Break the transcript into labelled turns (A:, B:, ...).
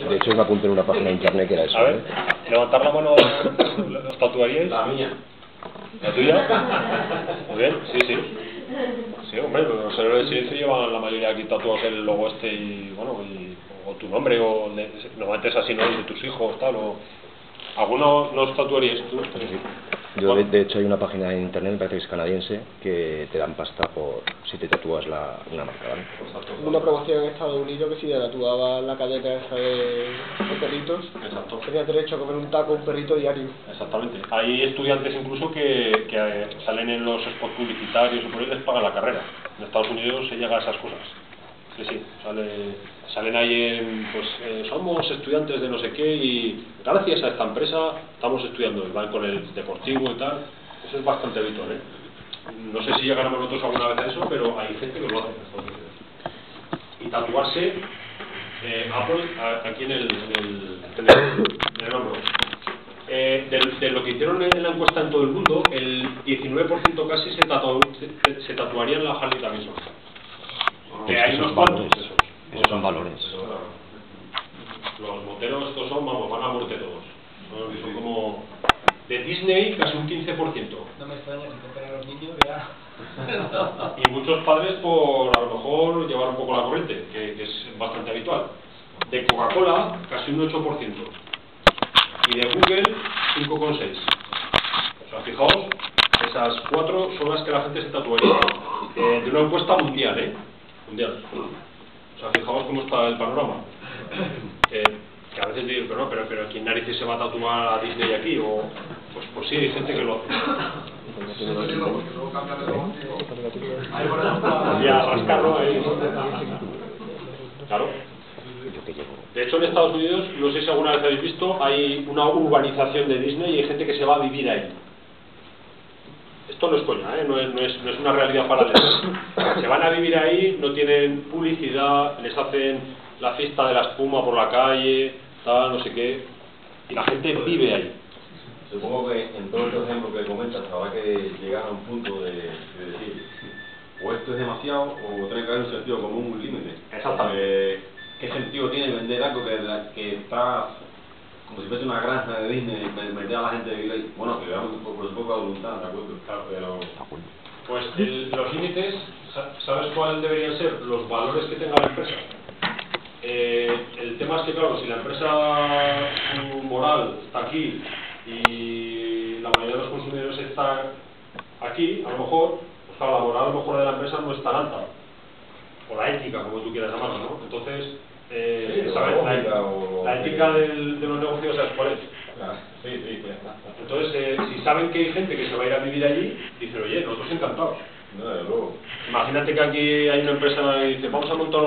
A: De hecho, me apunté en una página de internet que era eso.
B: A ver, levantar la mano, ¿os tatuaríais?
C: La mía.
B: ¿La tuya? Muy bien, sí, sí. Sí, hombre, los héroes de silencio llevan la mayoría aquí tatuados el logo este y, bueno, o tu nombre, o normalmente es así, ¿no? El de tus hijos, tal, o... ¿Alguno los tatuaríais tú?
A: Yo, de hecho, hay una página en internet, me parece que es canadiense, que te dan pasta por si te tatúas una marca, ¿vale?
D: Una promoción en Estados Unidos que si te tatuaba la cadena esa de perritos,
B: Exacto.
D: tenías derecho a comer un taco un perrito diario.
B: Exactamente. Hay estudiantes incluso que salen en los spots publicitarios o por ahí les pagan la carrera. En Estados Unidos se llega a esas cosas. Sí, sí, salen ahí en, pues, somos estudiantes de no sé qué y gracias a esta empresa estamos estudiando, y van con el deportivo y tal. Eso es bastante habitual, ¿eh? No sé si llegaremos nosotros alguna vez a eso, pero hay gente que lo hace en Estados Unidos. Y tatuarse, Apple, aquí en el hombro. De lo que hicieron en la encuesta en todo el mundo, el 19% casi se tatuaría en la Harley Davidson. Que hay unos cuantos
A: esos son valores.
B: Los moteros estos son, vamos, van a muerte todos. Son como... De Disney casi un 15%.
D: No me extraña si compran a los niños ya.
B: Y muchos padres por a lo mejor llevar un poco la corriente, que es bastante habitual. De Coca-Cola casi un 8%. Y de Google 5,6%. O sea, fijaos, esas 4 son las que la gente se tatuaría. De una encuesta mundial, ¿eh? Mundial. O sea, fijaos cómo está el panorama. Que a veces digo, pero ¿quién narices se va a tatuar a Disney aquí? O, pues sí, hay gente que lo hace. Y a rascarlo ahí. Claro. De hecho, en Estados Unidos, no sé si alguna vez habéis visto, hay una urbanización de Disney y hay gente que se va a vivir ahí. Esto no es coña, ¿eh? no es una realidad paralela. Se van a vivir ahí, no tienen publicidad, les hacen la fiesta de la espuma por la calle, tal, no sé qué, y la gente vive ahí.
C: Supongo que en todos estos ejemplos que comentas habrá que llegar a un punto de decir o esto es demasiado o tiene que haber un sentido común, un límite.
B: Exactamente.
C: ¿Qué sentido tiene vender algo que está como si fuese una granja de Disney, meter a la gente de vivir ahí? Bueno, que veamos por su poca voluntad, ¿de acuerdo?
B: Claro, pero... Pues los límites, ¿sabes cuáles deberían ser? Los valores que tenga la empresa. El tema es que, claro, si la empresa, su moral está aquí y la mayoría de los consumidores está aquí, a lo mejor, pues claro, la moral a lo mejor de la empresa no es tan alta. O la ética, como tú quieras llamarla, ¿no? Entonces, ¿sabes? La ética de los negocios, ¿sabes cuál es?
C: Sí.
B: Entonces, si saben que hay gente que se va a ir a vivir allí, dicen, oye, nosotros encantados.
C: No, desde luego.
B: Imagínate que aquí hay una empresa y dice, vamos a montar